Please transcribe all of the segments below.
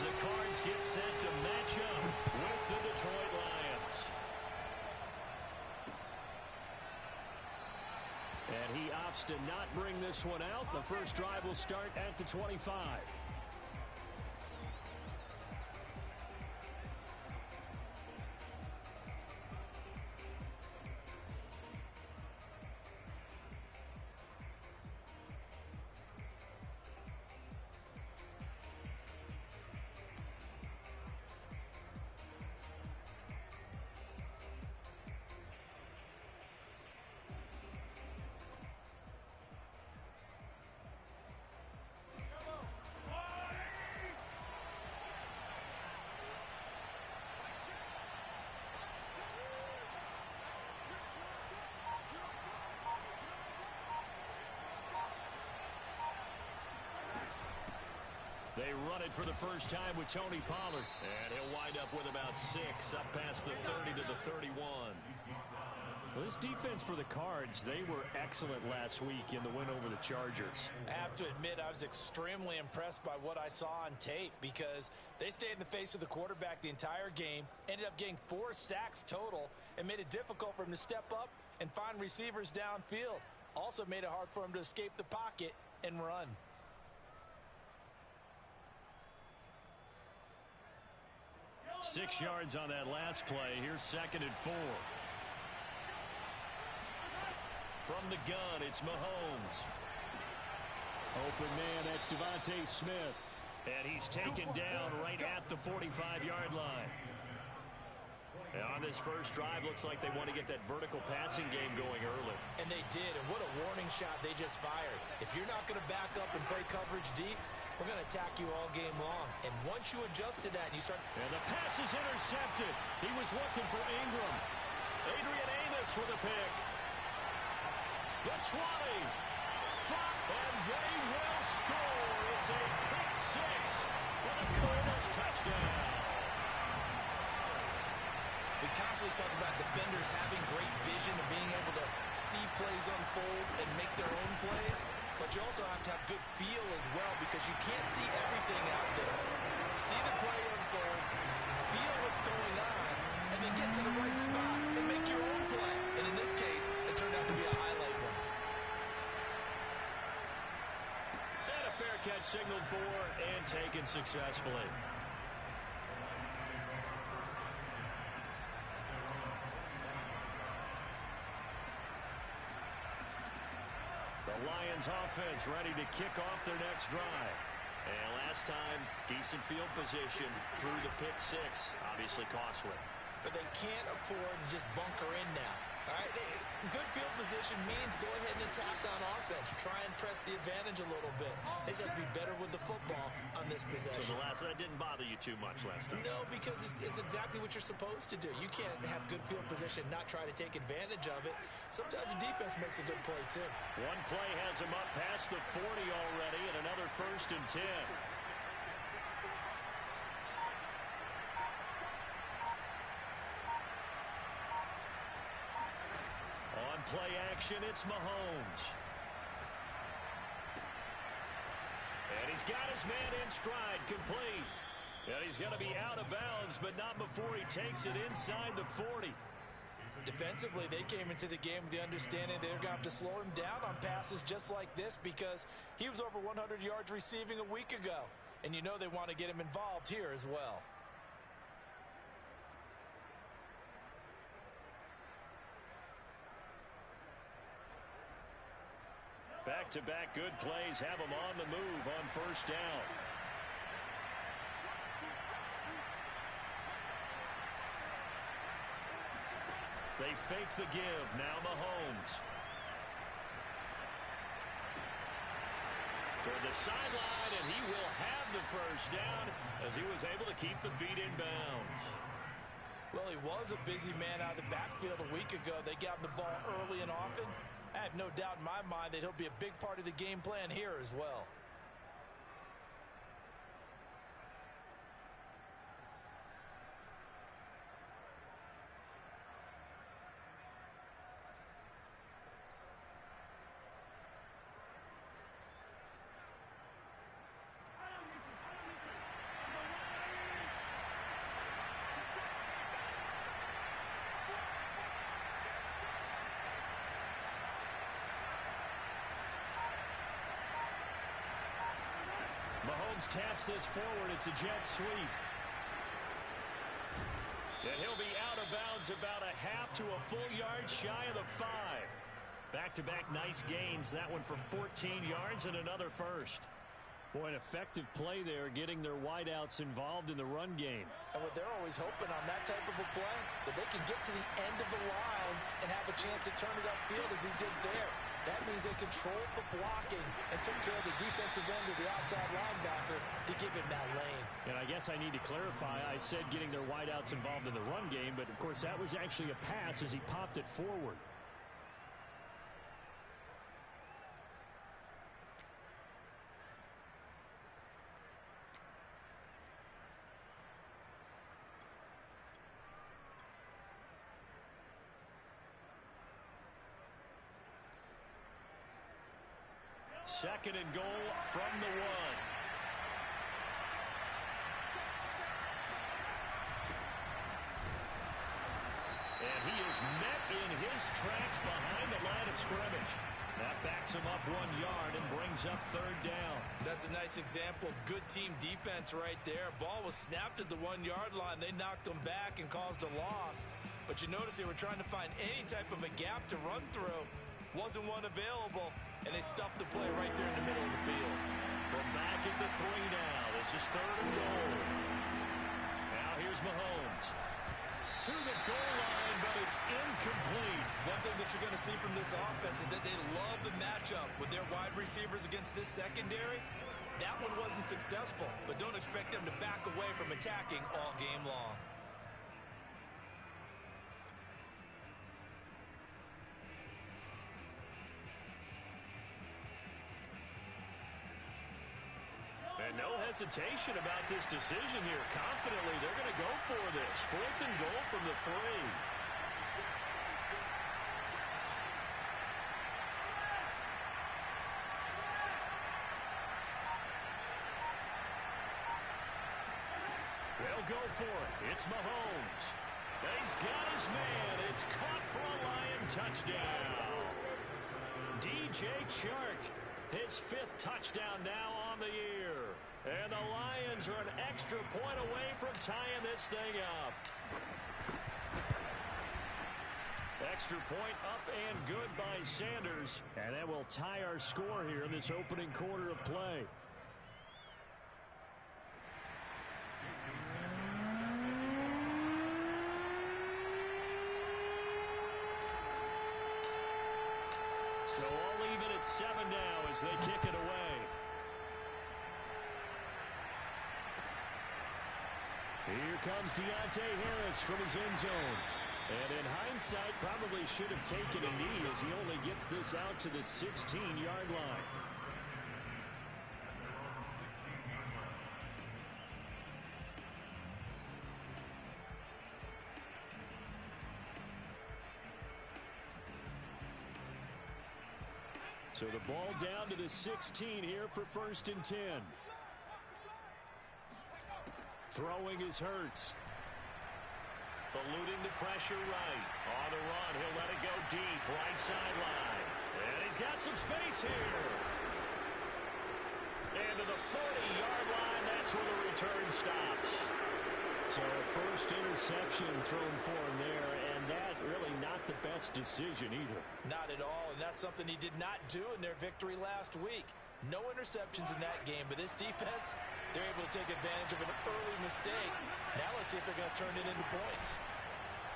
as the Cards get set to match up with the Detroit Lions. And he opts to not bring this one out. The first drive will start at the 25. They run it for the first time with Tony Pollard. And he'll wind up with about 6 up past the 30 to the 31. Well, this defense for the Cards, they were excellent last week in the win over the Chargers. I have to admit, I was extremely impressed by what I saw on tape because they stayed in the face of the quarterback the entire game, ended up getting 4 sacks total, and made it difficult for him to step up and find receivers downfield. Also made it hard for him to escape the pocket and run. Six yards on that last play. Here's 2nd and 4. From the gun, it's Mahomes. Open man, that's Devontae Smith. And he's taken down right at the 45-yard line. And on this first drive, looks like they want to get that vertical passing game going early. And they did, and what a warning shot they just fired. If you're not going to back up and play coverage deep, we're going to attack you all game long. And once you adjust to that and you start... And the pass is intercepted. He was looking for Ingram. Adrian Amos with a pick. The 20. And they will score. It's a pick 6 for the Cardinals touchdown. We constantly talk about defenders having great vision and being able to see plays unfold and make their own plays. But you also have to have good feel as well because you can't see everything out there. See the play unfold, feel what's going on, and then get to the right spot and make your own play. And in this case, it turned out to be a highlight one. And a fair catch signaled for and taken successfully. The Lions offense ready to kick off their next drive. And last time, decent field position through the pick 6. Obviously costly. But they can't afford to just bunker in now. All right, good field position means go ahead and attack on offense. Try and press the advantage a little bit. They just have to be better with the football on this possession. So that didn't bother you too much last time? No, because it's exactly what you're supposed to do. You can't have good field position, not try to take advantage of it. Sometimes the defense makes a good play, too. One play has him up past the 40 already, and another 1st and 10. On play action, it's Mahomes. And he's got his man in stride, complete. And he's going to be out of bounds, but not before he takes it inside the 40. Defensively, they came into the game with the understanding they're going to have to slow him down on passes just like this because he was over 100 yards receiving a week ago. And you know they want to get him involved here as well. Back-to-back good plays have him on the move on first down. They fake the give. Now Mahomes. Toward the sideline, and he will have the first down as he was able to keep the feet in bounds. Well, he was a busy man out of the backfield a week ago. They got him the ball early and often. I have no doubt in my mind that he'll be a big part of the game plan here as well. Mahomes taps this forward. It's a jet sweep. And he'll be out of bounds about a half to a full yard shy of the 5. Back-to-back nice gains. That one for 14 yards and another first. Boy, an effective play there, getting their wideouts involved in the run game. And what they're always hoping on that type of a play, that they can get to the end of the line and have a chance to turn it upfield as he did there. That means they controlled the blocking and took care of the defensive end of the outside linebacker to give him that lane. And I guess I need to clarify, I said getting their wideouts involved in the run game, but of course that was actually a pass as he popped it forward. Second and goal from the 1. And he is met in his tracks behind the line of scrimmage. That backs him up 1 yard and brings up third down. That's a nice example of good team defense right there. Ball was snapped at the 1 yard line. They knocked him back and caused a loss. But you notice they were trying to find any type of a gap to run through. Wasn't one available, and they stuffed the play right there in the middle of the field. From back at the 3 now. This is third and goal. Now here's Mahomes. To the goal line, but it's incomplete. One thing that you're going to see from this offense is that they love the matchup with their wide receivers against this secondary. That one wasn't successful, but don't expect them to back away from attacking all game long. And no hesitation about this decision here. Confidently, they're going to go for this. Fourth and goal from the 3. They'll go for it. It's Mahomes. And he's got his man. It's caught for a Lion touchdown. DJ Chark, his 5th touchdown now on the year. And the Lions are an extra point away from tying this thing up. Extra point up and good by Sanders. And that will tie our score here in this opening quarter of play. So all even at 7 now as they kick it away. Here comes Deontay Harris from his end zone. And in hindsight, probably should have taken a knee as he only gets this out to the 16-yard line. So the ball down to the 16 here for 1st and 10. Throwing is Hurts. Eluding the pressure right. On the run, he'll let it go deep. Right sideline. And he's got some space here. And to the 40-yard line, that's where the return stops. So a first interception thrown for him there, and that really not the best decision either. Not at all, and that's something he did not do in their victory last week. No interceptions in that game, but this defense, they're able to take advantage of an early mistake. Now let's see if they're going to turn it into points.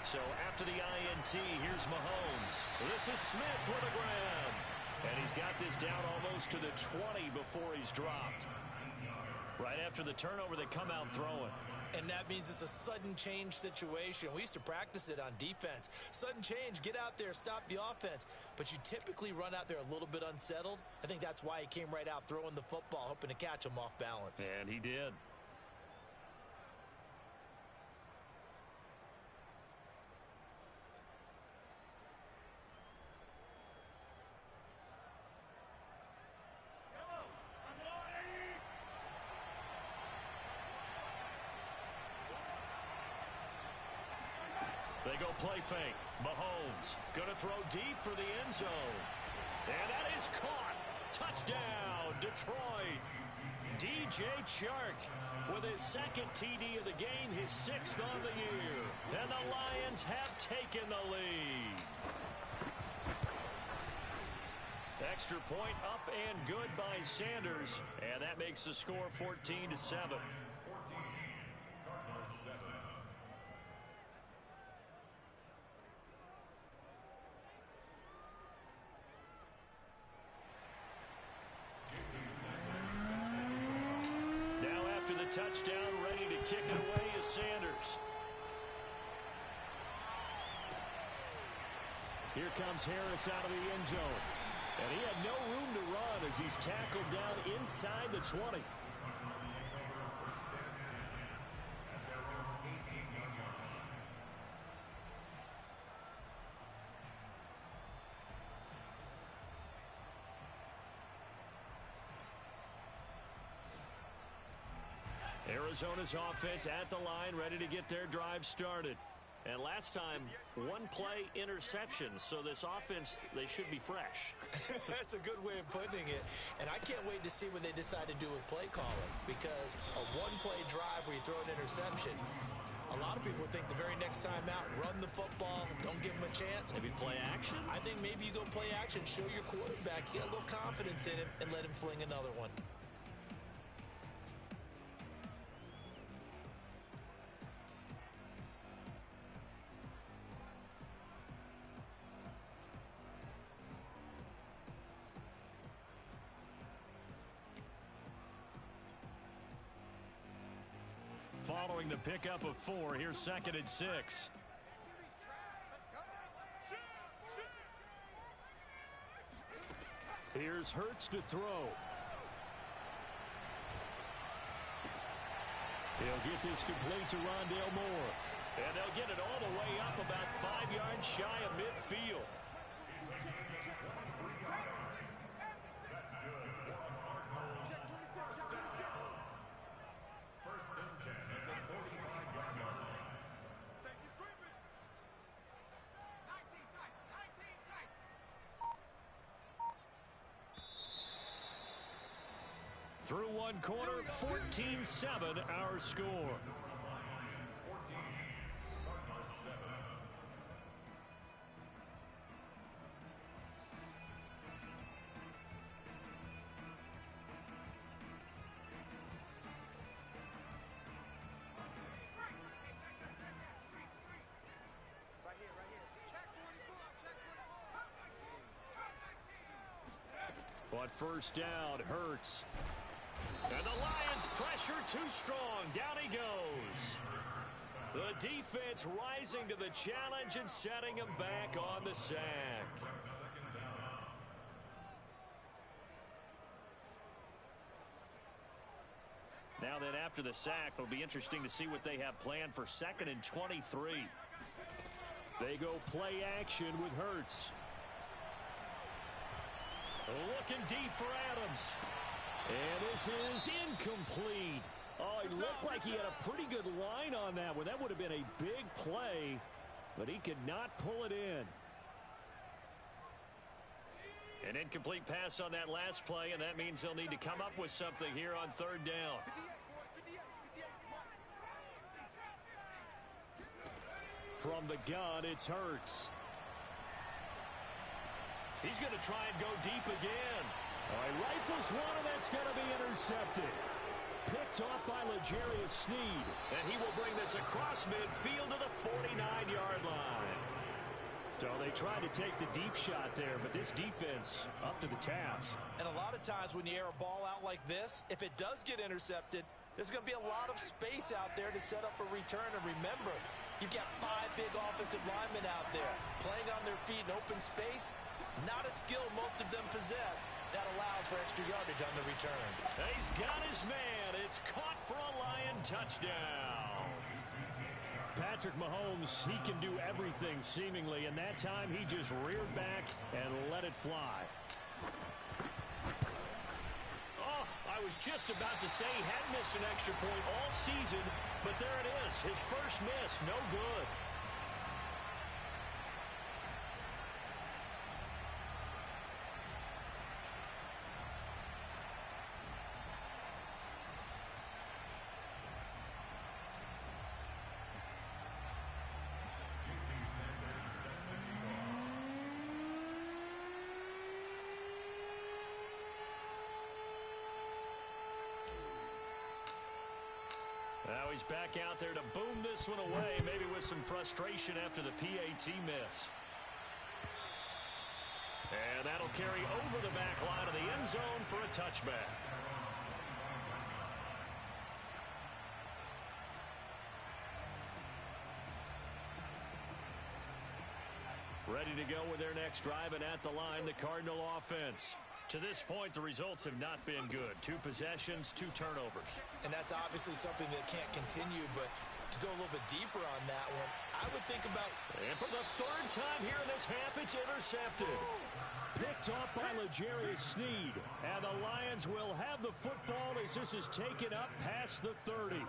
So after the INT, here's Mahomes. This is Smith with a grab. And he's got this down almost to the 20 before he's dropped. Right after the turnover, they come out throwing. And that means it's a sudden change situation. We used to practice it on defense. Sudden change, get out there, stop the offense. But you typically run out there a little bit unsettled. I think that's why he came right out throwing the football, hoping to catch him off balance. And he did. They go play fake. Mahomes going to throw deep for the end zone. And that is caught. Touchdown, Detroit. DJ Chark with his second TD of the game, his 6th on the year. And the Lions have taken the lead. Extra point up and good by Sanders. And that makes the score 14-7. Now after the touchdown, ready to kick it away is Sanders. Here comes Harris out of the end zone. And he had no room to run as he's tackled down inside the 20. Arizona's offense at the line, ready to get their drive started. And last time, one play interception, so this offense, they should be fresh. That's a good way of putting it. And I can't wait to see what they decide to do with play calling, because a one-play drive where you throw an interception, a lot of people think the very next time out, run the football, don't give them a chance. Maybe play action? I think maybe you go play action, show your quarterback, get a little confidence in him, and let him fling another one. Following the pickup of 4, here's 2nd and 6. Here's Hurts to throw. He'll get this complete to Rondale Moore. And they'll get it all the way up about 5 yards shy of midfield. Through one quarter, 14-7 our score. But first down, Hurts. And the Lions pressure too strong. Down he goes. The defense rising to the challenge and setting him back on the sack. Now then, after the sack, it'll be interesting to see what they have planned for 2nd and 23. They go play action with Hurts. Looking deep for Adams. And this is incomplete. Oh, it looked like he had a pretty good line on that one. That would have been a big play, but he could not pull it in. An incomplete pass on that last play, and that means they'll need to come up with something here on 3rd down. From the gun, it's Hurts. He's going to try and go deep again. He rifles one, and that's going to be intercepted. Picked off by L'Jarius Sneed. And he will bring this across midfield to the 49-yard line. So they tried to take the deep shot there, but this defense up to the task. And a lot of times when you air a ball out like this, if it does get intercepted, there's going to be a lot of space out there to set up a return. And remember, you've got 5 big offensive linemen out there playing on their feet in open space. Not a skill most of them possess. That allows for extra yardage on the return. He's got his man. It's caught for a Lion touchdown. Patrick Mahomes, he can do everything seemingly, and that time he just reared back and let it fly. Oh, I was just about to say he had missed an extra point all season, but there it is. His first miss, no good. Now he's back out there to boom this one away, maybe with some frustration after the PAT miss. And that'll carry over the back line of the end zone for a touchback. Ready to go with their next drive, and at the line, the Cardinal offense. To this point, the results have not been good. 2 possessions, 2 turnovers. And that's obviously something that can't continue, but to go a little bit deeper on that one, I would think about... And for the 3rd time here in this half, it's intercepted. Picked off by L'Jarius Sneed. And the Lions will have the football as this is taken up past the 30.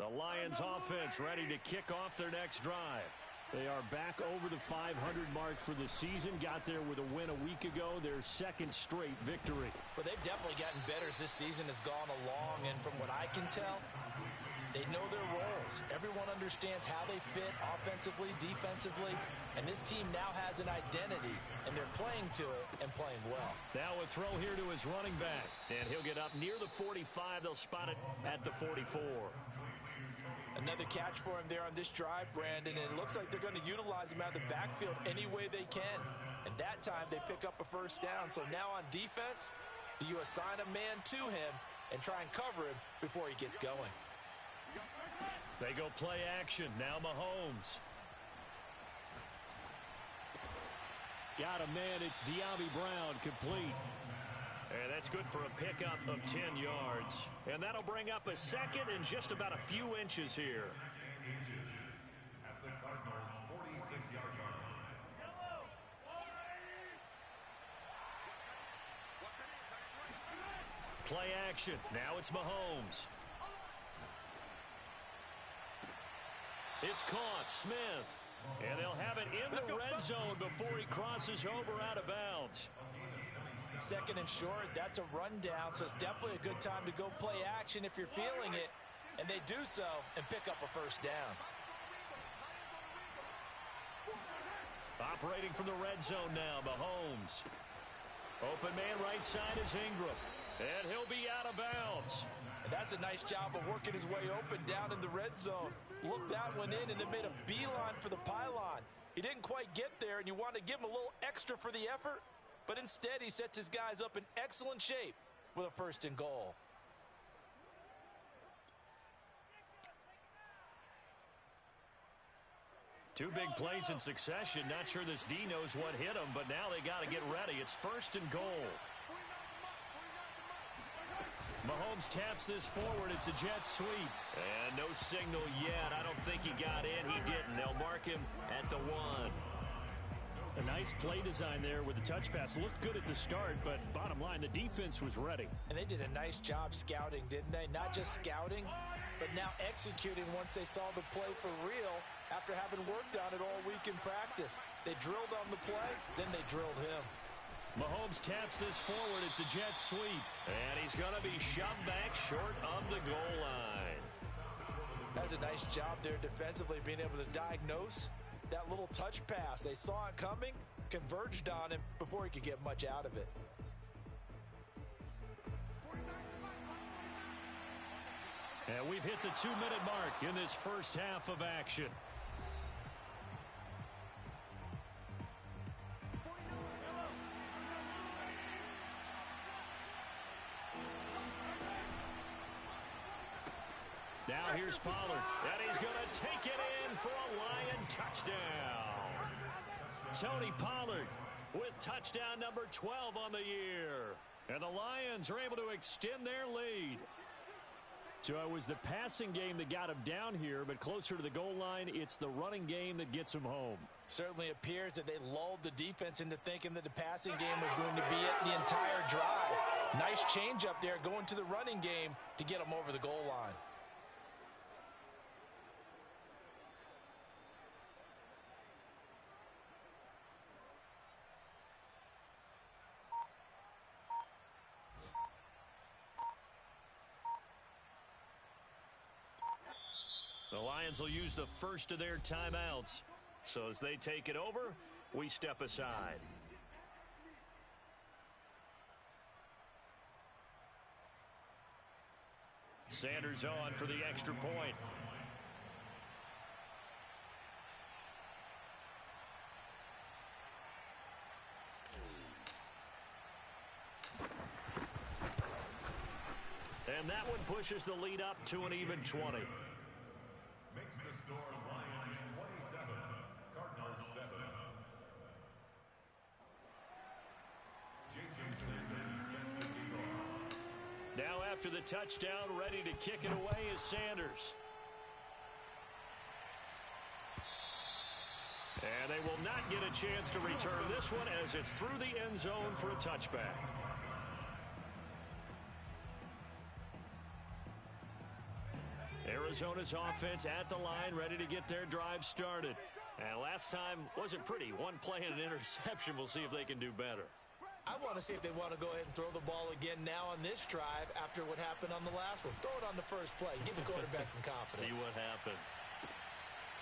The Lions offense ready to kick off their next drive. They are back over the 500 mark for the season. Got there with a win a week ago, their 2nd straight victory. Well, they've definitely gotten better as this season has gone along, and from what I can tell, they know their roles. Everyone understands how they fit offensively, defensively, and this team now has an identity, and they're playing to it and playing well. Now a throw here to his running back, and he'll get up near the 45. They'll spot it at the 44. Another catch for him there on this drive, Brandon, and it looks like they're going to utilize him out of the backfield any way they can. And that time they pick up a 1st down. So now on defense, do you assign a man to him and try and cover him before he gets going? They go play action. Now Mahomes. Got a man. It's De'Ami Brown, complete. And that's good for a pickup of 10 yards. And that'll bring up a 2nd and just about a few inches here. At the Cardinals' 46-yard line. Play action. Now it's Mahomes. It's caught. Smith. And they'll have it in the red zone before he crosses over out of bounds. 2nd and short, that's a rundown, so it's definitely a good time to go play action if you're feeling it, and they do so and pick up a 1st down. Operating from the red zone now, Mahomes. Open man right side is Ingram, and he'll be out of bounds. And that's a nice job of working his way open down in the red zone. Looked that one in and then made a beeline for the pylon. He didn't quite get there, and you want to give him a little extra for the effort. But instead, he sets his guys up in excellent shape with a 1st and goal. Two big plays in succession. Not sure this D knows what hit him, but now they got to get ready. It's 1st and goal. Mahomes taps this forward. It's a jet sweep. And no signal yet. I don't think he got in. He didn't. They'll mark him at the 1. A nice play design there with the touch pass. Looked good at the start, but bottom line, the defense was ready. And they did a nice job scouting, didn't they? Not just scouting, but now executing once they saw the play for real after having worked on it all week in practice. They drilled on the play, then they drilled him. Mahomes taps this forward. It's a jet sweep. And he's going to be shoved back short of the goal line. That's a nice job there defensively, being able to diagnose that little touch pass. They saw it coming, converged on him before he could get much out of it. And we've hit the 2-minute mark in this 1st half of action. Now here's Pollard, and he's going to take it in for a Lion touchdown. Tony Pollard with touchdown number 12 on the year. And the Lions are able to extend their lead. So it was the passing game that got him down here, but closer to the goal line, it's the running game that gets him home. Certainly appears that they lulled the defense into thinking that the passing game was going to be it the entire drive. Nice change up there going to the running game to get them over the goal line. The Lions will use the first of their timeouts. So as they take it over, we step aside. Sanders on for the extra point. And that one pushes the lead up to an even 20. Makes the score Lions 27, Cardinals 7. Jason Sanders set to kick off. Now after the touchdown, ready to kick it away is Sanders. And they will not get a chance to return this one as it's through the end zone for a touchback. Arizona's offense at the line, ready to get their drive started. And last time wasn't pretty. One play and an interception. We'll see if they can do better. I want to see if they want to go ahead and throw the ball again now on this drive after what happened on the last one. Throw it on the first play. Give the quarterback some confidence. See what happens.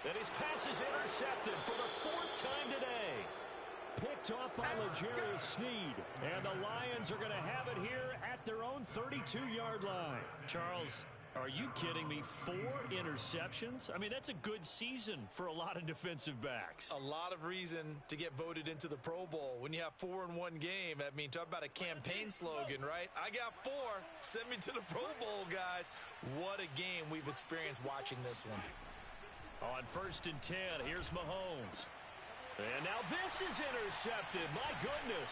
And his pass is intercepted for the fourth time today. Picked off by L'Jarius Sneed. And the Lions are going to have it here at their own 32-yard line. Charles, are you kidding me? 4 interceptions? I mean, that's a good season for a lot of defensive backs. A lot of reason to get voted into the Pro Bowl. When you have 4 in one game, I mean, talk about a campaign slogan, right? I got 4. Send me to the Pro Bowl, guys. What a game we've experienced watching this one. On 1st and 10, here's Mahomes. And now this is intercepted. My goodness.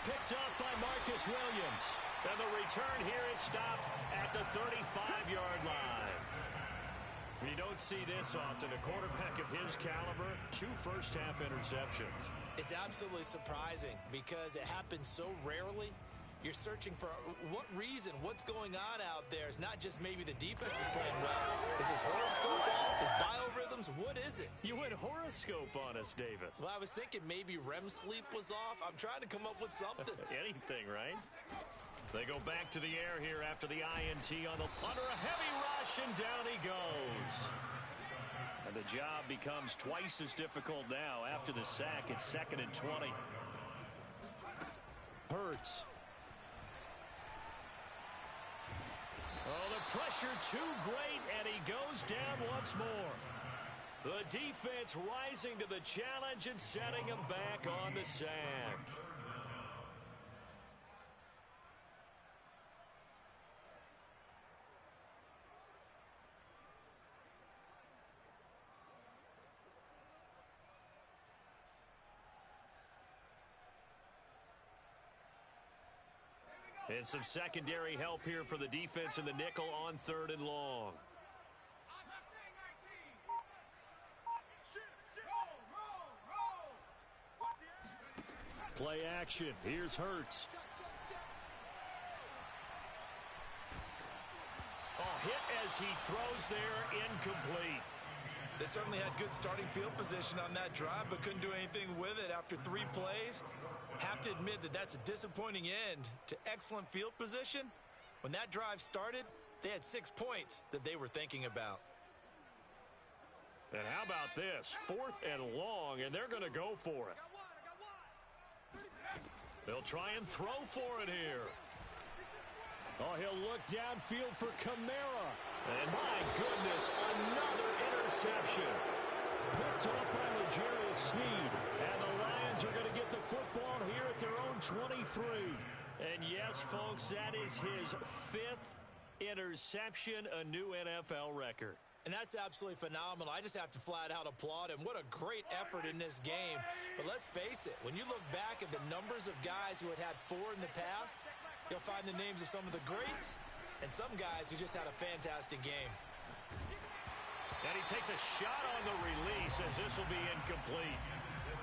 Picked up by Marcus Williams. And the return here is stopped at the 35-yard line. You don't see this often. A quarterback of his caliber, 2 first-half interceptions. It's absolutely surprising because it happens so rarely. You're searching for what reason, what's going on out there. It's not just maybe the defense is playing well. Is his horoscope off? His biorhythms? What is it? You went horoscope on us, Davis. Well, I was thinking maybe REM sleep was off. I'm trying to come up with something. Anything, right? They go back to the air here after the INT on the punter. A heavy rush, and down he goes. And the job becomes twice as difficult now after the sack. It's 2nd and 20. Hurts. Oh, the pressure too great, and he goes down once more. The defense rising to the challenge and setting him back on the sack. And some secondary help here for the defense in the nickel on 3rd and long. Play action. Here's Hurts. Hit as he throws there, incomplete. They certainly had good starting field position on that drive, but couldn't do anything with it after 3 plays. Have to admit that that's a disappointing end to excellent field position. When that drive started, they had 6 points that they were thinking about. And how about this? 4th and long, and they're going to go for it. They'll try and throw for it here. Oh, he'll look downfield for Kamara. And my goodness, another interception. Picked off by L'Jarius Sneed. And the Lions are going to get the football here at their own 23. And yes, folks, that is his 5th interception, a new NFL record. And that's absolutely phenomenal. I just have to flat out applaud him. What a great effort in this game. But let's face it, when you look back at the numbers of guys who had 4 in the past, you'll find the names of some of the greats and some guys who just had a fantastic game. And he takes a shot on the release as this will be incomplete.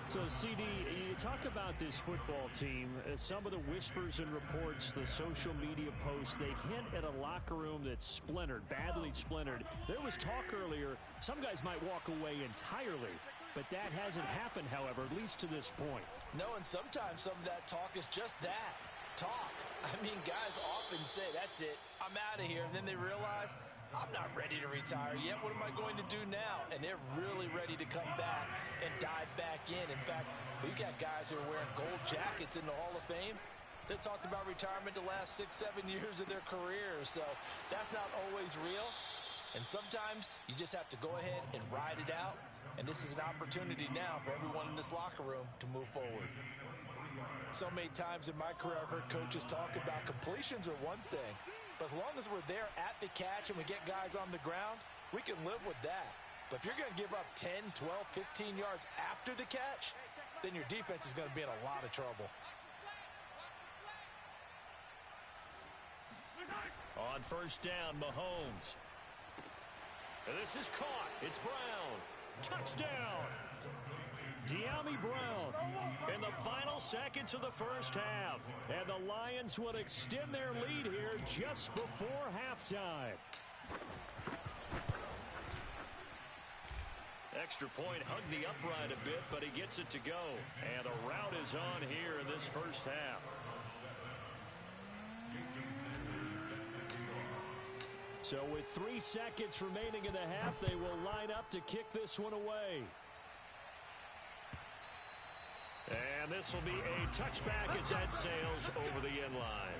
So, CD, you talk about this football team, some of the whispers and reports, the social media posts, they hint at a locker room that's splintered, badly splintered. There was talk earlier, some guys might walk away entirely, but that hasn't happened, however, at least to this point. No, and sometimes some of that talk is just that, talk. I mean, guys often say, that's it, I'm out of here, and then they realize, I'm not ready to retire yet. What am I going to do now? And they're really ready to come back and dive back in. In fact, we've got guys who are wearing gold jackets in the Hall of Fame that talked about retirement the last 6-7 years of their careers. So that's not always real. And sometimes you just have to go ahead and ride it out. And this is an opportunity now for everyone in this locker room to move forward. So many times in my career, I've heard coaches talk about completions are one thing. But as long as we're there at the catch and we get guys on the ground, we can live with that. But if you're going to give up 10, 12, 15 yards after the catch, then your defense is going to be in a lot of trouble. On first down, Mahomes. And this is caught. It's Brown. Touchdown. De'Ami Brown in the final seconds of the first half. And the Lions would extend their lead here just before halftime. Extra point hugged the upright a bit, but he gets it to go. And a rout is on here in this first half. So with 3 seconds remaining in the half, they will line up to kick this one away. And this will be a touchback as that sails over the end line.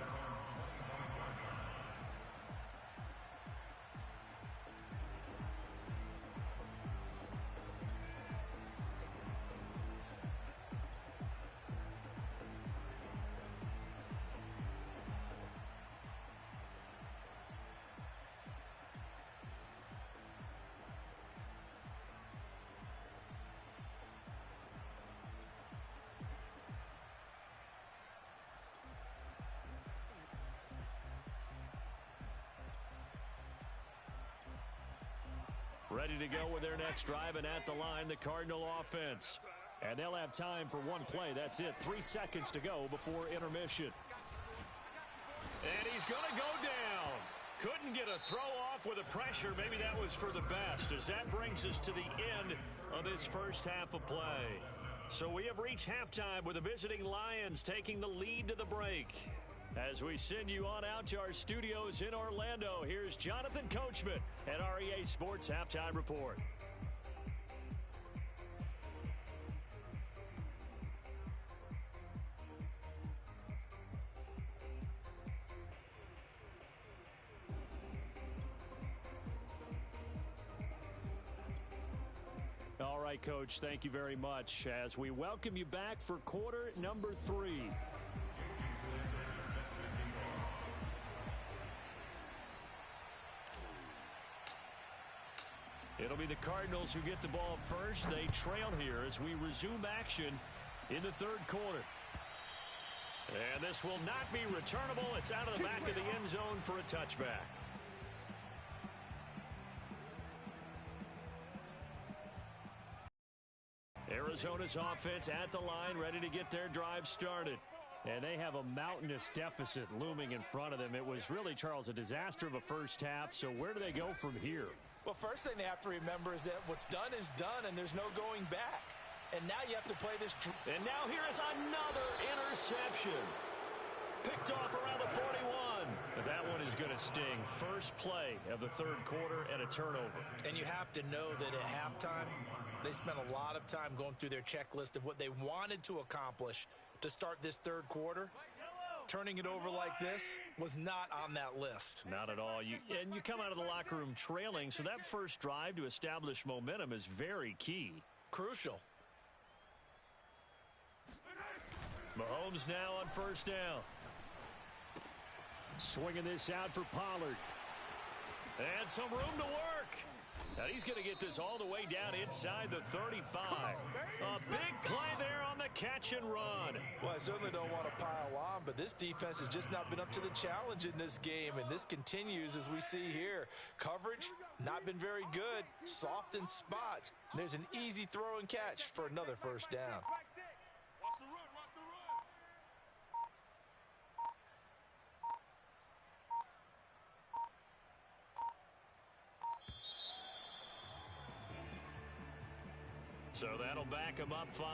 Ready to go with their next drive, and at the line, the Cardinal offense. And they'll have time for one play. That's it. 3 seconds to go before intermission. And he's going to go down. Couldn't get a throw off with the pressure. Maybe that was for the best, as that brings us to the end of this first half of play. So we have reached halftime with the visiting Lions taking the lead to the break. As we send you on out to our studios in Orlando, here's Jonathan Coachman at REA Sports Halftime Report. All right, Coach, thank you very much as we welcome you back for quarter number 3. It'll be the Cardinals who get the ball first. They trail here as we resume action in the third quarter. And this will not be returnable. It's out of the back of the end zone for a touchback. Arizona's offense at the line, ready to get their drive started. And they have a mountainous deficit looming in front of them. It was really, Charles, a disaster of a first half. So where do they go from here? Well, first thing they have to remember is that what's done is done, and there's no going back. And now you have to play this. And now here is another interception. Picked off around the 41. That one is going to sting. First play of the third quarter and a turnover. And you have to know that at halftime, they spent a lot of time going through their checklist of what they wanted to accomplish to start this third quarter. Turning it over like this was not on that list. Not at all. You come out of the locker room trailing, so that first drive to establish momentum is very key. Crucial. Mahomes now on first down. Swinging this out for Pollard. And some room to work. Now he's going to get this all the way down inside the 35. A big play there on the catch and run. Well, I certainly don't want to pile on, but this defense has just not been up to the challenge in this game, and this continues as we see here. Coverage, not been very good, soft in spots. There's an easy throw and catch for another first down. So that'll back him up 5.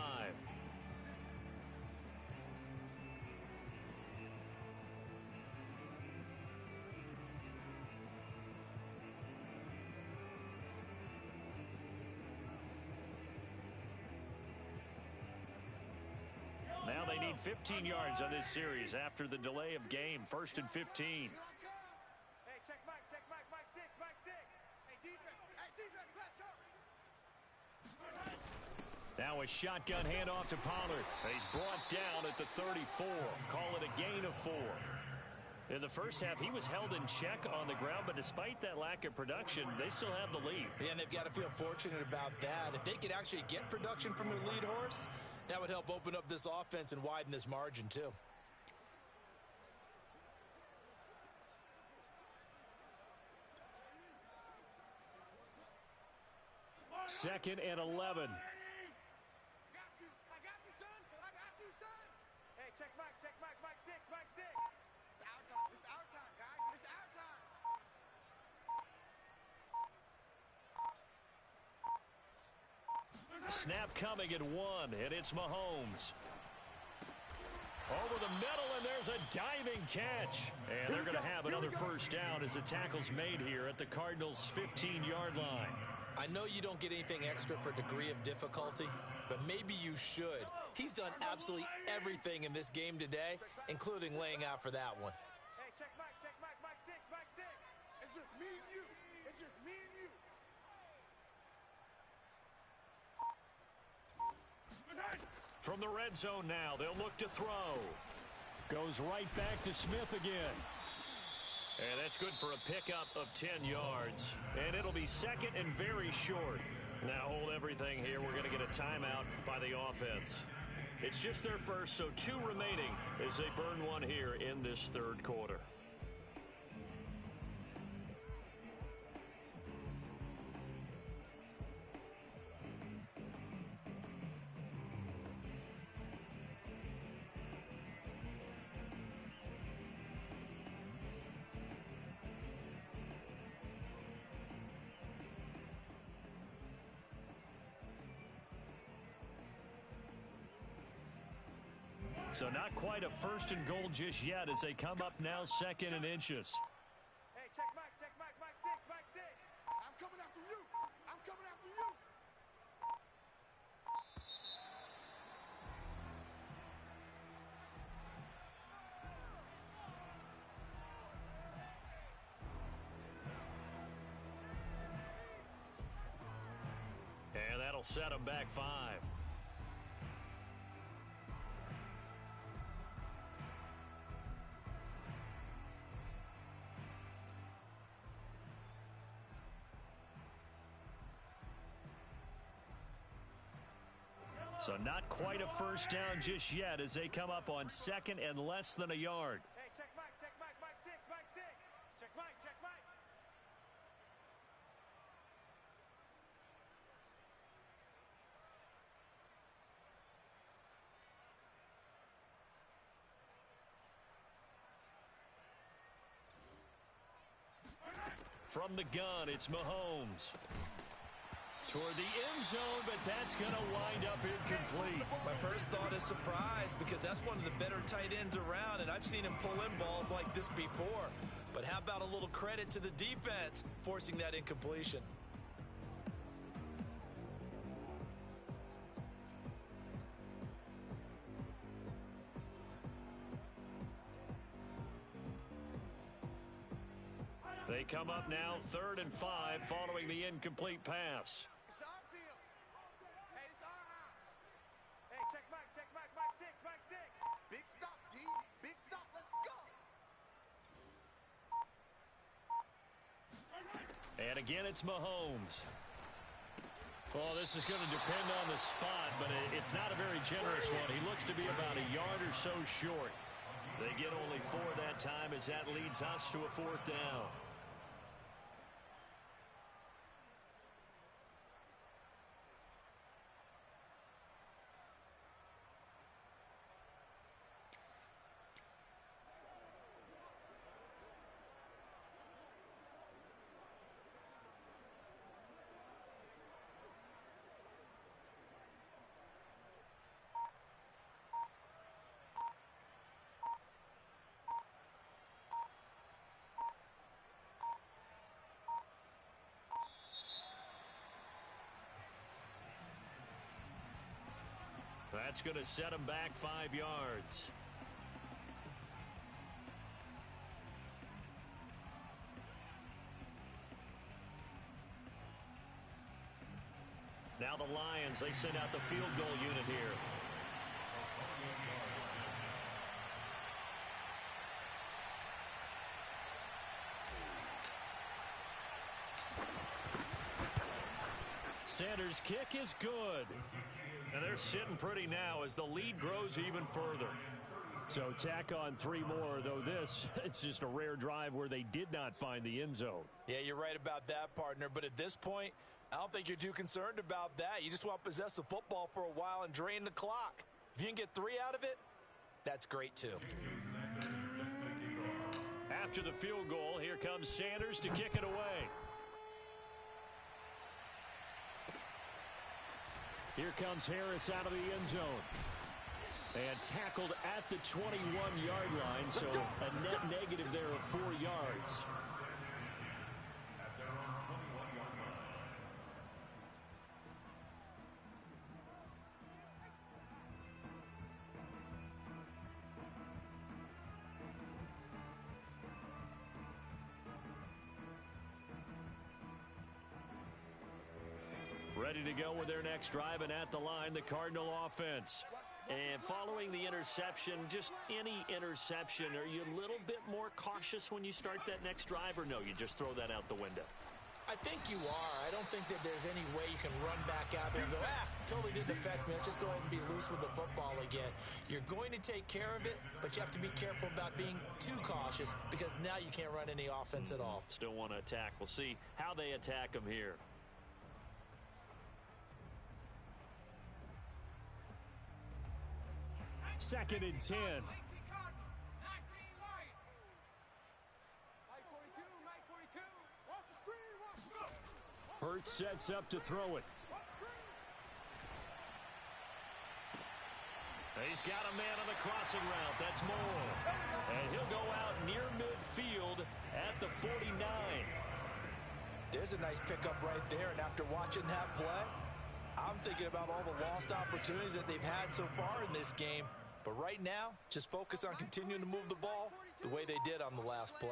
Now they need 15 yards on this series after the delay of game. 1st and 15. Hey, check Mike, Mike 6, Mike 6. Hey, defense, let's go. Now a shotgun handoff to Pollard. He's brought down at the 34. Call it a gain of 4. In the first half, he was held in check on the ground, but despite that lack of production, they still have the lead. Yeah, and they've got to feel fortunate about that. If they could actually get production from their lead horse, that would help open up this offense and widen this margin too. 2nd and 11. Check Mike, Mike 6, Mike 6. It's our time, guys, it's our time. Snap coming at 1, and it's Mahomes. Over the middle, and there's a diving catch. And they're going to have another first down as the tackle's made here at the Cardinals' 15-yard line. I know you don't get anything extra for degree of difficulty, but maybe you should. He's done absolutely everything in this game today, including laying out for that one. Hey, check Mike, Mike 6, Mike 6. It's just me and you. It's just me and you. From the red zone now, they'll look to throw. Goes right back to Smith again. And that's good for a pickup of 10 yards. And it'll be 2nd and very short. Now hold everything here. We're going to get a timeout by the offense. It's just their first, so 2 remaining as they burn 1 here in this 3rd quarter. So not quite a 1st and goal just yet as they come up now 2nd and inches. Hey, check Mike, Mike 6, Mike 6. I'm coming after you. I'm coming after you. And that'll set them back 5. So not quite a first down just yet as they come up on 2nd and less than a yard. Hey, check Mike, Mike 6, Mike 6. Check Mike, Mike. From the gun, it's Mahomes. Toward the end zone, but that's going to wind up incomplete. My first thought is surprise because that's one of the better tight ends around, and I've seen him pull in balls like this before. But how about a little credit to the defense forcing that incompletion? They come up now 3rd and 5 following the incomplete pass. It's our field. Hey, it's our house. Hey, check Mike, Mike 6, Mike 6. Big stop, G. Big stop. Let's go. And again, it's Mahomes. Well, this is going to depend on the spot, but it's not a very generous one. He looks to be about a yard or so short. They get only 4 that time as that leads us to a 4th down. That's going to set him back 5 yards. Now the Lions, they send out the field goal unit here. Sanders' kick is good. And they're sitting pretty now as the lead grows even further. So tack on 3 more, though this, it's just a rare drive where they did not find the end zone. Yeah, you're right about that, partner. But at this point, I don't think you're too concerned about that. You just want to possess the football for a while and drain the clock. If you can get 3 out of it, that's great too. After the field goal, here comes Sanders to kick it away. Here comes Harris out of the end zone. And tackled at the 21-yard line, so a net negative there of 4 yards. Ready to go with their next drive, and at the line, the Cardinal offense. And following the interception, just any interception, are you a little bit more cautious when you start that next drive, or no, you just throw that out the window? I think you are. I don't think that there's any way you can run back out there and go, totally didn't affect me. Let's just go ahead and be loose with the football again. You're going to take care of it, but you have to be careful about being too cautious because now you can't run any offense at all. Still want to attack. We'll see how they attack them here. Second and 10. Hurts sets up to throw it. He's got a man on the crossing route. That's Moore. And he'll go out near midfield at the 49. There's a nice pickup right there, and after watching that play, I'm thinking about all the lost opportunities that they've had so far in this game. But right now, just focus on continuing to move the ball the way they did on the last play.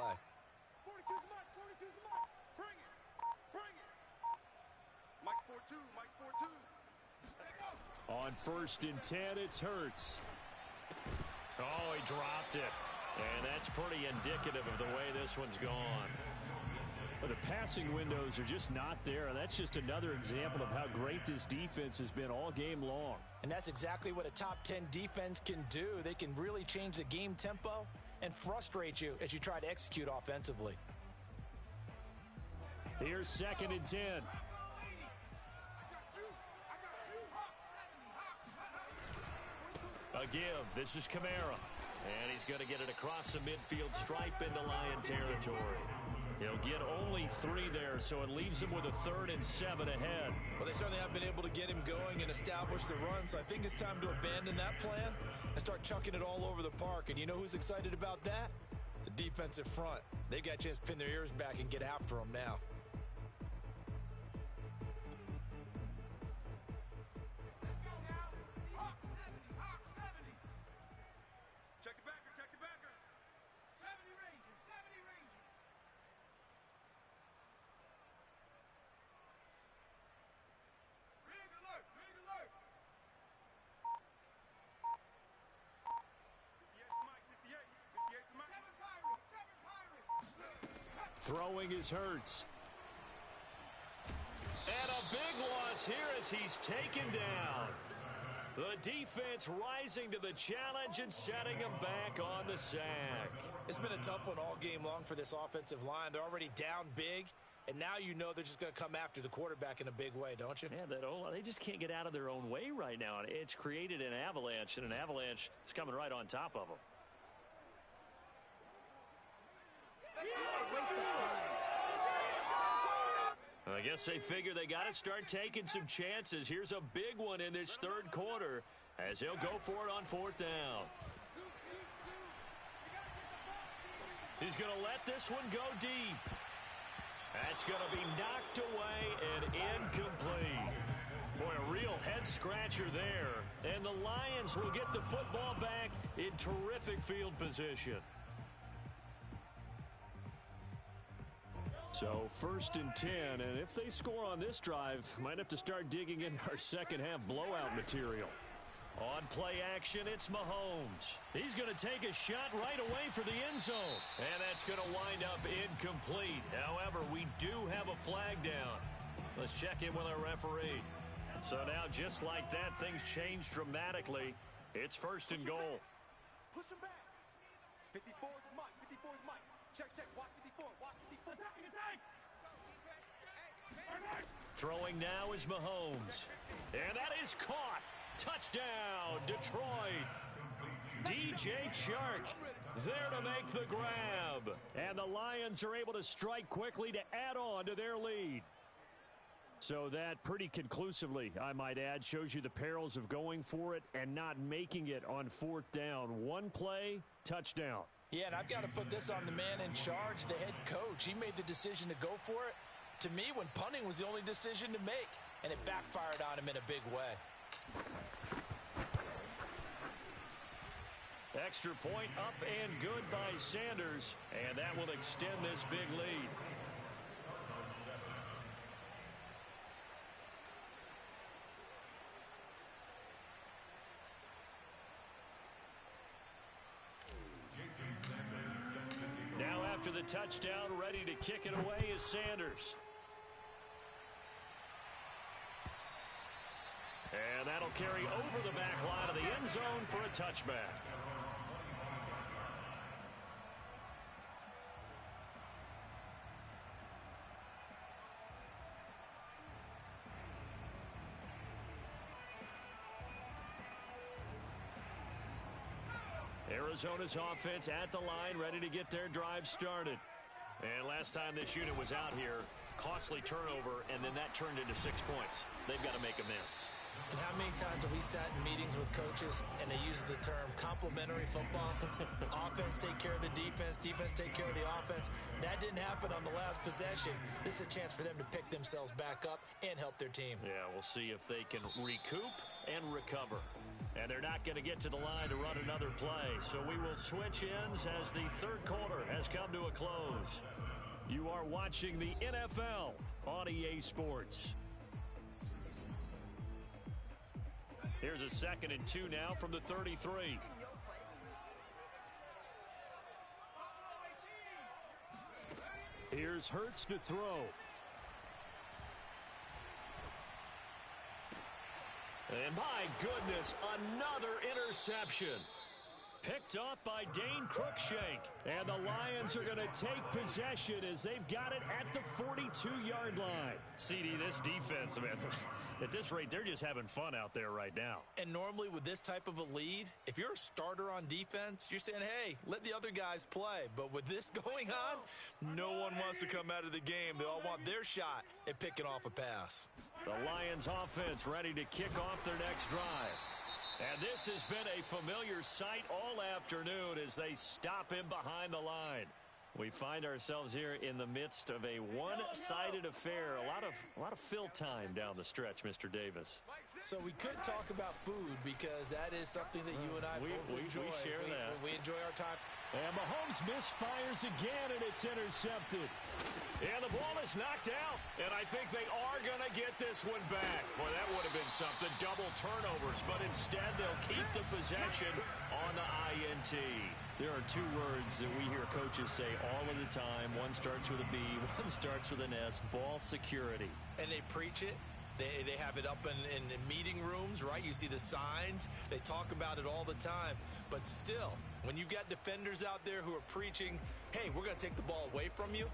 42's the mark, 42's the mark. Bring it, bring it. Mike's 4-2, Mike's 4-2. On 1st and 10, it's Hurts. Oh, he dropped it. And that's pretty indicative of the way this one's gone. Well, the passing windows are just not there, and that's just another example of how great this defense has been all game long. And that's exactly what a top 10 defense can do. They can really change the game tempo and frustrate you as you try to execute offensively. Here's 2nd and 10. A give. This is Kamara. And he's going to get it across the midfield stripe into Lion territory. He'll get only 3 there, so it leaves him with a 3rd and 7 ahead. Well, they certainly have been able to get him going and establish the run, so I think it's time to abandon that plan and start chucking it all over the park. And you know who's excited about that? The defensive front. They got a chance to pin their ears back and get after him now. Check the backer, check the backer. 70 Ranger, 70 Ranger. Rig alert, rig alert. 58's Mike, 58. 58's Mike. 7 Pirates, 7 Pirates. Throwing is Hurts. moves here as he's taken down. The defense rising to the challenge and setting him back on the sack. It's been a tough one all game long for this offensive line. They're already down big, and now you know they're just going to come after the quarterback in a big way, don't you? Yeah, they just can't get out of their own way right now. It's created an avalanche, and an avalanche is coming right on top of them. I guess they figure they got to start taking some chances. Here's a big one in this third quarter as he'll go for it on fourth down. He's going to let this one go deep. That's going to be knocked away and incomplete. Boy, a real head-scratcher there. And the Lions will get the football back in terrific field position. So 1st and 10, and if they score on this drive, might have to start digging in our second half blowout material. On play action, it's Mahomes. He's going to take a shot right away for the end zone. And that's going to wind up incomplete. However, we do have a flag down. Let's check in with our referee. So now, just like that, things change dramatically. It's 1st and goal. Push him back. 54 is Mike. 54 is Mike. Check. Watch 54. Watch 54. Throwing now is Mahomes. And that is caught. Touchdown, Detroit. DJ Chark there to make the grab. And the Lions are able to strike quickly to add on to their lead. So that pretty conclusively, I might add, shows you the perils of going for it and not making it on 4th down. One play, touchdown. Yeah, and I've got to put this on the man in charge, the head coach. He made the decision to go for it. To me, when punting was the only decision to make, and it backfired on him in a big way. Extra point up and good by Sanders, and that will extend this big lead. Now after the touchdown, ready to kick it away is Sanders. And that'll carry over the back line of the end zone for a touchback. Arizona's offense at the line, ready to get their drive started. And last time this unit was out here, costly turnover, and then that turned into 6 points. They've got to make amends. And how many times have we sat in meetings with coaches and they use the term complementary football? Offense take care of the defense, defense take care of the offense. That didn't happen on the last possession. This is a chance for them to pick themselves back up and help their team. Yeah, we'll see if they can recoup and recover. And they're not going to get to the line to run another play. So we will switch ends as the third quarter has come to a close. You are watching the NFL on EA Sports. Here's a 2nd and 2 now from the 33. Here's Hurts to throw. And my goodness, another interception. Picked off by Dane Cruikshank. And the Lions are going to take possession as they've got it at the 42-yard line. CD, this defense, man, at this rate, they're just having fun out there right now. And normally with this type of a lead, if you're a starter on defense, you're saying, hey, let the other guys play. But with this going on, no one wants to come out of the game. They all want their shot at picking off a pass. The Lions offense ready to kick off their next drive. And this has been a familiar sight all afternoon as they stop him behind the line. We find ourselves here in the midst of a one-sided affair. A lot of fill time down the stretch, Mr. Davis. So we could talk about food because that is something that you and I both enjoy. We share that. We enjoy our time. And Mahomes misfires again, and it's intercepted. And the ball is knocked out, and I think they are going to get this one back. Boy, that would have been something, double turnovers, but instead they'll keep the possession on the INT. There are two words that we hear coaches say all of the time. One starts with a B, one starts with an S, ball security. And they preach it, They have it up in meeting rooms, right? You see the signs. They talk about it all the time. But still, when you've got defenders out there who are preaching, hey, we're going to take the ball away from you,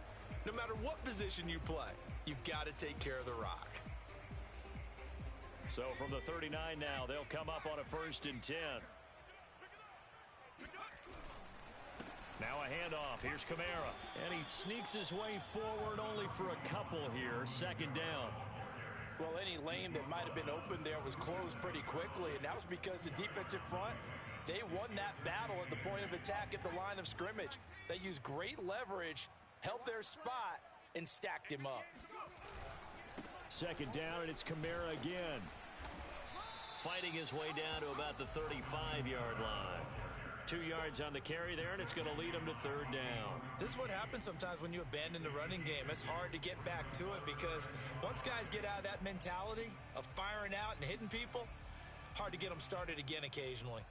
no matter what position you play, you've got to take care of the rock. So from the 39 now, they'll come up on a 1st and 10. Now a handoff. Here's Kamara. And he sneaks his way forward only for a couple here. 2nd down. Well, any lane that might have been open there was closed pretty quickly, and that was because the defensive front, they won that battle at the point of attack at the line of scrimmage. They used great leverage, held their spot, and stacked him up. 2nd down, and it's Kamara again. Fighting his way down to about the 35-yard line. 2 yards on the carry there, and it's going to lead him to 3rd down. This is what happens sometimes when you abandon the running game. It's hard to get back to it because once guys get out of that mentality of firing out and hitting people, hard to get them started again occasionally.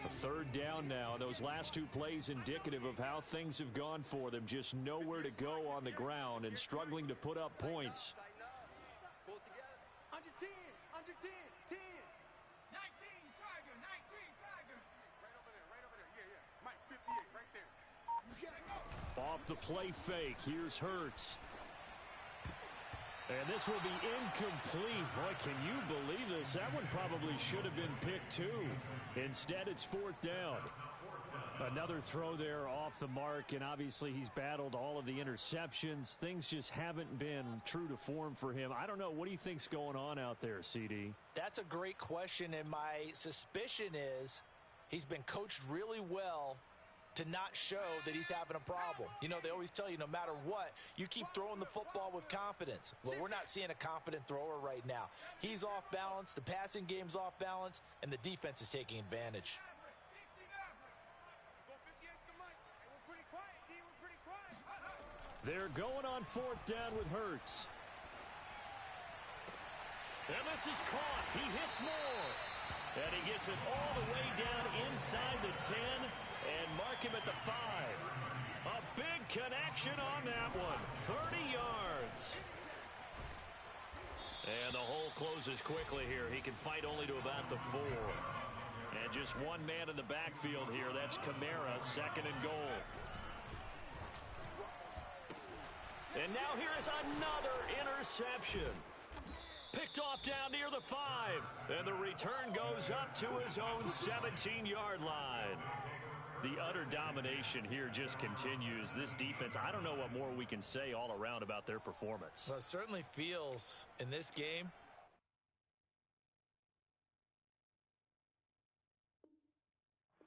A 3rd down now. Those last 2 plays indicative of how things have gone for them. Just nowhere to go on the ground and struggling to put up points. Pull it together. Under 10, under 10, 10. 19, Tiger, 19, Tiger. Right over there. Yeah. Mike, 58, right there. You got it. Off the play fake. Here's Hurts. And this will be incomplete. Boy, can you believe this? That one probably should have been picked too. Instead, it's 4th down. Another throw there off the mark, and obviously he's battled all of the interceptions. Things just haven't been true to form for him. I don't know. What do you think's going on out there, CD? That's a great question, and my suspicion is he's been coached really well to not show that he's having a problem. You know, they always tell you no matter what, you keep throwing the football with confidence. Well, we're not seeing a confident thrower right now. He's off balance, the passing game's off balance, and the defense is taking advantage. 69. Go 58 to Mike. Hey, we're pretty quiet, D. We're pretty quiet. They're going on 4th down with Hurts. And this is caught. He hits more. And he gets it all the way down inside the 10 and mark him at the 5. A big connection on that one. 30 yards. And the hole closes quickly here. He can fight only to about the 4. And just one man in the backfield here. That's Kamara, 2nd and goal. And now here is another interception. Picked off down near the 5. And the return goes up to his own 17-yard line. The utter domination here just continues. This defense, I don't know what more we can say all around about their performance. Well, it certainly feels in this game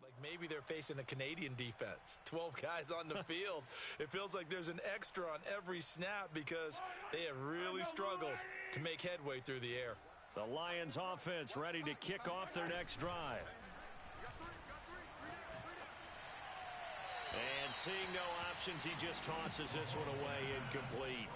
like maybe they're facing a Canadian defense. 12 guys on the field. It feels like there's an extra on every snap because they have really struggled to make headway through the air. The Lions offense ready to kick off their next drive. And seeing no options, he just tosses this one away incomplete.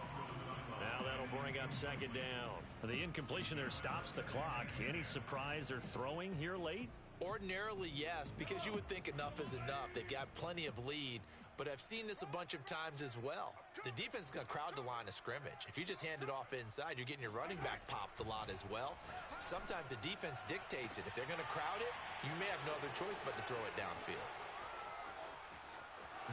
Now that'll bring up 2nd down. The incompletion there stops the clock. Any surprise they're throwing here late? Ordinarily, yes, because you would think enough is enough. They've got plenty of lead, but I've seen this a bunch of times as well. The defense is going to crowd the line of scrimmage. If you just hand it off inside, you're getting your running back popped a lot as well. Sometimes the defense dictates it. If they're going to crowd it, you may have no other choice but to throw it downfield.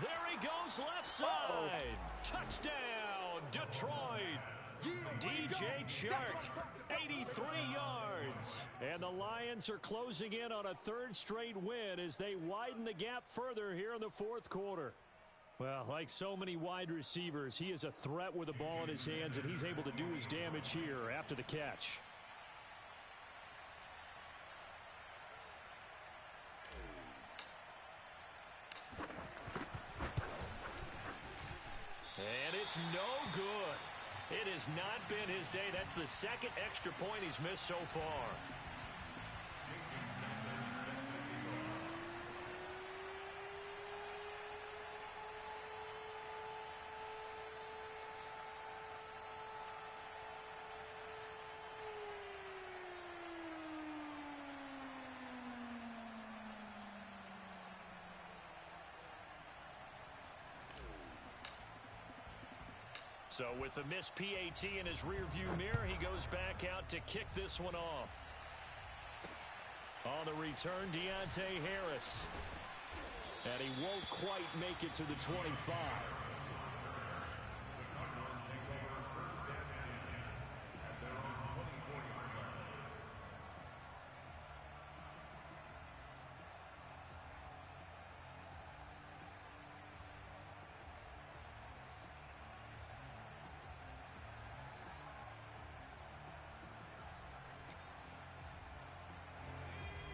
There he goes left side. Touchdown, Detroit. DJ Chark, 83 yards. And the Lions are closing in on a 3rd straight win as they widen the gap further here in the 4th quarter. Well, like so many wide receivers, he is a threat with the ball in his hands, and he's able to do his damage here after the catch. And it's no good. It has not been his day. That's the 2nd extra point he's missed so far. So with a missed PAT in his rearview mirror, he goes back out to kick this one off. On the return, Deontay Harris. And he won't quite make it to the 25.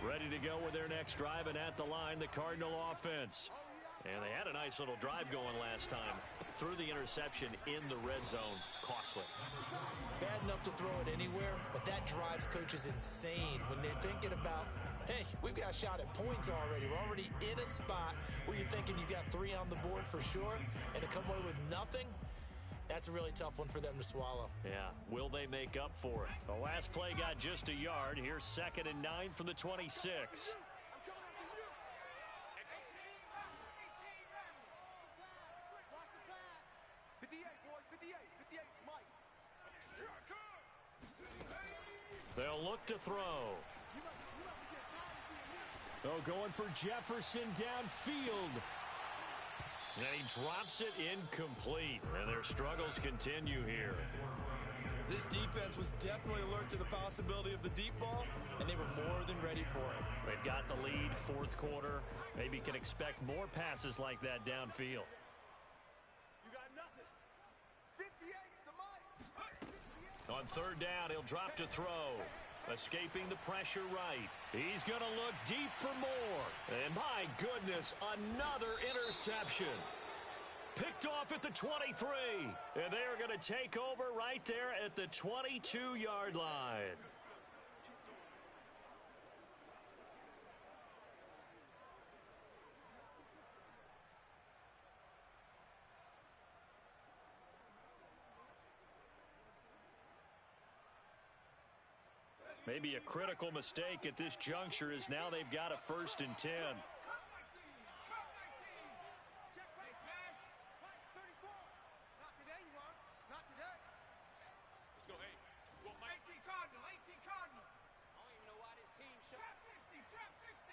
Ready to go with their next drive, and at the line, the Cardinal offense. And they had a nice little drive going last time. Threw the interception in the red zone. Costly. Bad enough to throw it anywhere, but that drives coaches insane when they're thinking about, hey, we've got a shot at points already. We're already in a spot where you're thinking you've got 3 on the board for sure, and to come away with nothing, that's a really tough one for them to swallow. Yeah, will they make up for it? The last play got just a yard. Here's 2nd and 9 from the 26. They'll look to throw. Oh, going for Jefferson downfield. And he drops it incomplete. And their struggles continue here. This defense was definitely alert to the possibility of the deep ball, and they were more than ready for it. They've got the lead, 4th quarter. Maybe can expect more passes like that downfield. You got nothing. 58's the mic. On 3rd down, he'll drop to throw. Escaping the pressure right. He's going to look deep for more. And my goodness, another interception. Picked off at the 23. And they are going to take over right there at the 22-yard line. Maybe a critical mistake at this juncture is now they've got a 1st and 10. Not today, you are. Not today. Let's go, hey. Well, 18 Cardinal, 18 Cardinal. I don't even know why this team shot. Trap 60.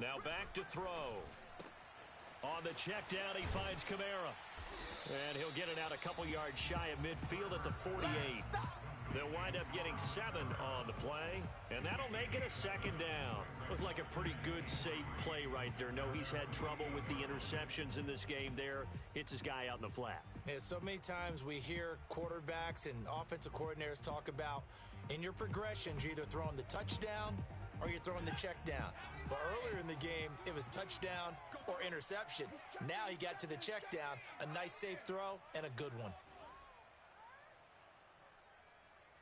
Now back to throw. On the check down, he finds Kamara. And he'll get it out a couple yards shy of midfield at the 48. They'll wind up getting 7 on the play, and that'll make it a 2nd down. Looked like a pretty good, safe play right there. No, he's had trouble with the interceptions in this game there. Hits his guy out in the flat. Yeah, so many times we hear quarterbacks and offensive coordinators talk about in your progressions, you're either throwing the touchdown or you're throwing the check down. But earlier in the game, it was touchdown or interception. Now he got to the check down, a nice safe throw, and a good one.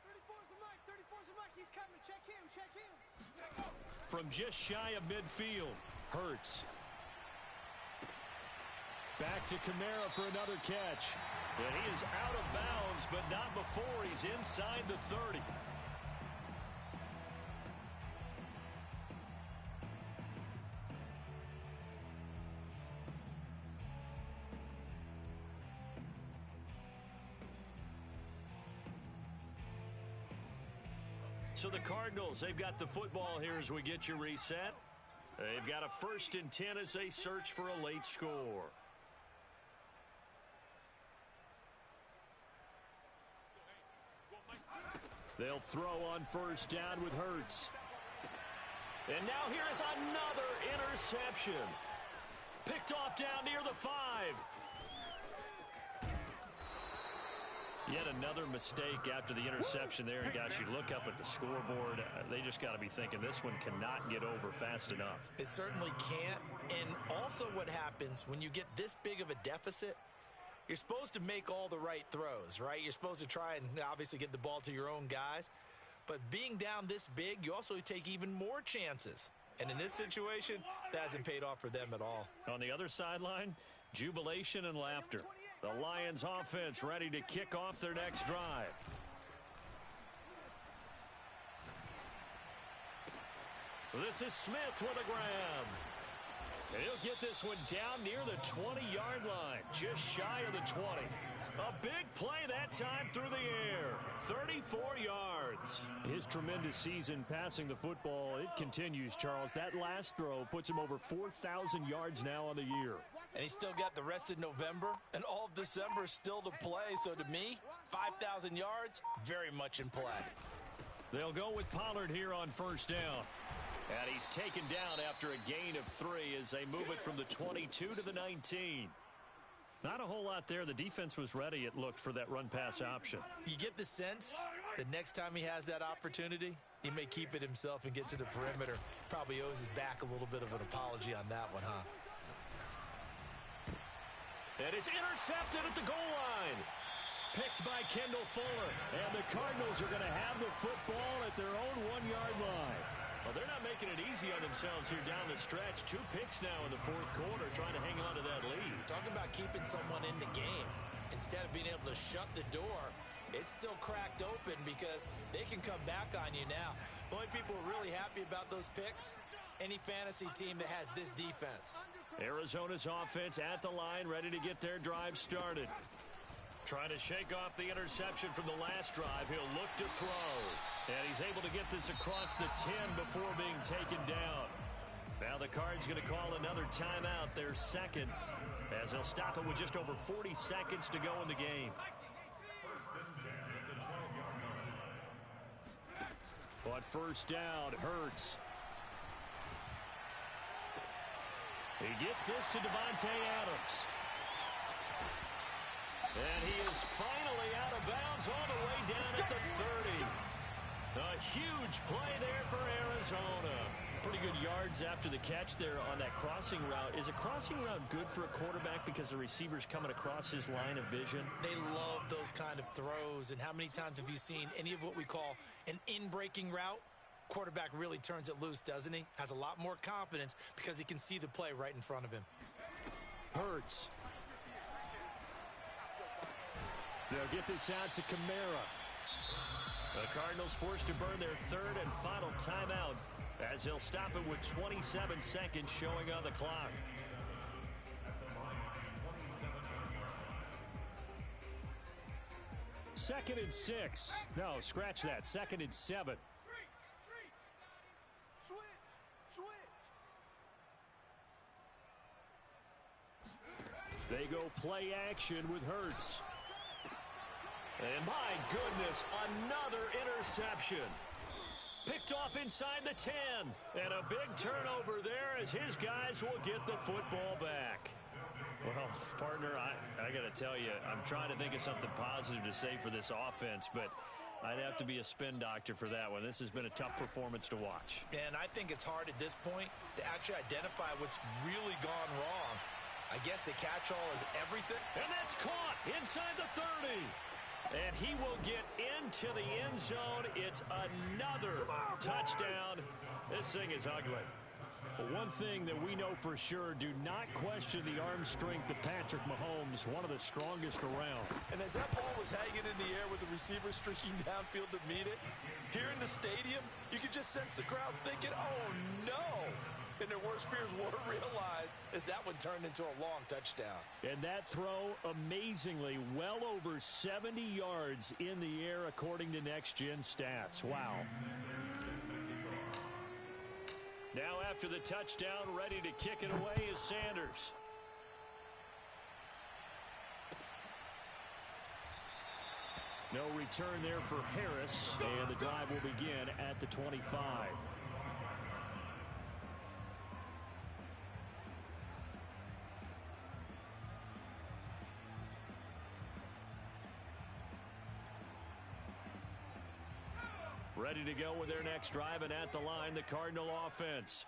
34's the mic, 34's the mic. He's coming. Check him, check him. From just shy of midfield, Hurts. Back to Kamara for another catch. And he is out of bounds, but not before he's inside the 30. So the Cardinals, they've got the football here as we get you reset. They've got a 1st and 10 as they search for a late score. They'll throw on 1st down with Hurts. And now here is another interception. Picked off down near the 5. Yet another mistake after the interception there. And gosh, you look up at the scoreboard, they just got to be thinking this one cannot get over fast enough. It certainly can't. And also what happens when you get this big of a deficit, you're supposed to make all the right throws, right? You're supposed to try and obviously get the ball to your own guys. But being down this big, you also take even more chances. And in this situation, that hasn't paid off for them at all. On the other sideline, jubilation and laughter. The Lions offense ready to kick off their next drive. This is Smith with a grab. And he'll get this one down near the 20-yard line, just shy of the 20. A big play that time through the air, 34 yards. His tremendous season passing the football, it continues, Charles. That last throw puts him over 4,000 yards now on the year. And he's still got the rest of November and all of December still to play. So to me, 5,000 yards, very much in play. They'll go with Pollard here on first down. And he's taken down after a gain of 3 as they move it from the 22 to the 19. Not a whole lot there. The defense was ready, it looked, for that run-pass option. You get the sense that next time he has that opportunity, he may keep it himself and get to the perimeter. Probably owes his back a little bit of an apology on that one, huh? And it's intercepted at the goal line. Picked by Kendall Fuller. And the Cardinals are going to have the football at their own 1-yard line. Well, they're not making it easy on themselves here down the stretch. 2 picks now in the fourth quarter, trying to hang on to that lead. Talking about keeping someone in the game. Instead of being able to shut the door, it's still cracked open because they can come back on you now. The only people really happy about those picks, any fantasy team that has this defense. Arizona's offense at the line, ready to get their drive started. Trying to shake off the interception from the last drive. He'll look to throw. And he's able to get this across the 10 before being taken down. Now the Cards going to call another timeout, their second, as they'll stop it with just over 40 seconds to go in the game. But first down, Hurts. He gets this to Davante Adams. And he is finally out of bounds all the way down at the 30. A huge play there for Arizona. Pretty good yards after the catch there on that crossing route. Is a crossing route good for a quarterback because the receiver's coming across his line of vision? They love those kind of throws. And how many times have you seen any of what we call an in-breaking route? Quarterback really turns it loose, doesn't he? Has a lot more confidence because he can see the play right in front of him. Hurts. They'll get this out to Kamara. The Cardinals forced to burn their third and final timeout as they'll stop it with 27 seconds showing on the clock. Second and 6. No, scratch that. Second and 7. They go play action with Hurts. And my goodness, another interception. Picked off inside the 10. And a big turnover there as his guys will get the football back. Well, partner, I got to tell you, I'm trying to think of something positive to say for this offense, but I'd have to be a spin doctor for that one. This has been a tough performance to watch. And I think it's hard at this point to actually identify what's really gone wrong. I guess the catch-all is everything. And that's caught inside the 30. And he will get into the end zone. It's another touchdown. This thing is ugly. But one thing that we know for sure, do not question the arm strength of Patrick Mahomes, one of the strongest around. And as that ball was hanging in the air with the receiver streaking downfield to meet it, here in the stadium, you could just sense the crowd thinking, oh no! And their worst fears were realized as that one turned into a long touchdown. And that throw, amazingly, well over 70 yards in the air according to Next Gen Stats. Wow. Now after the touchdown, ready to kick it away is Sanders. No return there for Harris, and the drive will begin at the 25. Ready to go with their next drive, and at the line, the Cardinal offense.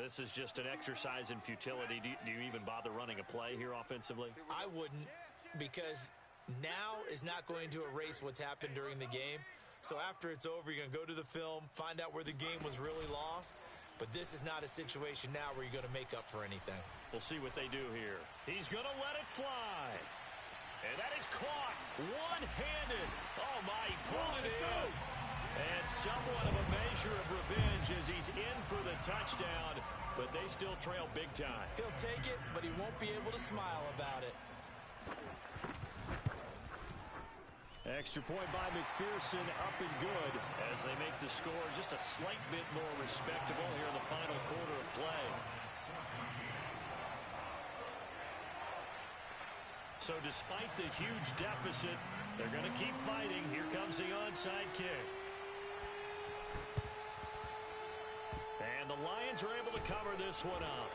This is just an exercise in futility. Do you even bother running a play here offensively? I wouldn't, because now is not going to erase what's happened during the game. So after it's over, you're going to go to the film, find out where the game was really lost. But this is not a situation now where you're going to make up for anything. We'll see what they do here. He's going to let it fly. And that is caught one-handed. Oh, my, he pulled it in. And somewhat of a measure of revenge as he's in for the touchdown, but they still trail big time. He'll take it, but he won't be able to smile about it. Extra point by McPherson, up and good as they make the score just a slight bit more respectable here in the final quarter of play. So despite the huge deficit, they're going to keep fighting. Here comes the onside kick. And the Lions are able to cover this one up.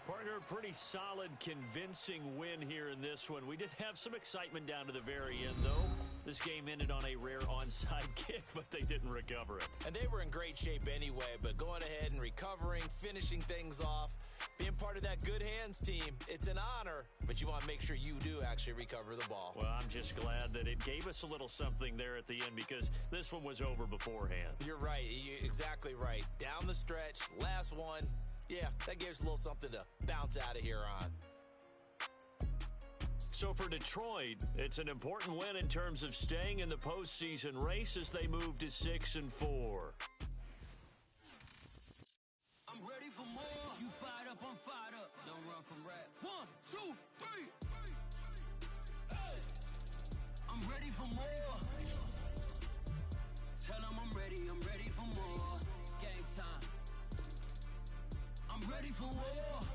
Partner, pretty solid, convincing win here in this one. We did have some excitement down to the very end, though. This game ended on a rare onside kick, but they didn't recover it. And they were in great shape anyway, but going ahead and recovering, finishing things off, being part of that good hands team, it's an honor, but you want to make sure you do actually recover the ball. Well, I'm just glad that it gave us a little something there at the end because this one was over beforehand. You're right. You're exactly right. Down the stretch, last one. Yeah, that gives a little something to bounce out of here on. So for Detroit, it's an important win in terms of staying in the postseason race as they move to 6-4. I'm ready for more. You fired up, I'm fired up. Don't run from rap. 1, 2, 3. Hey. I'm ready for more. Tell them I'm ready for more. Game time. I'm ready for war.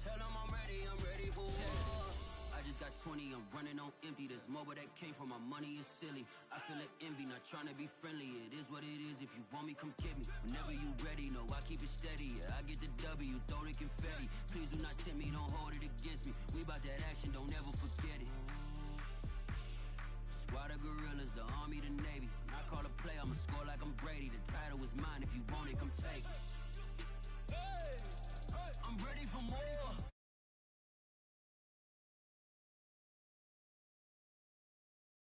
Tell them I'm ready for war. I just got 20, I'm running on empty. This mobile that came from my money is silly. I feel it envy, not trying to be friendly. It is what it is, if you want me, come get me. Whenever you ready, no, I keep it steady. Yeah, I get the W, throw the confetti. Please do not tempt me, don't hold it against me. We about that action, don't ever forget it. Squad of gorillas, the army, the navy. When I call a play, I'ma score like I'm Brady. The title is mine, if you want it, come take it.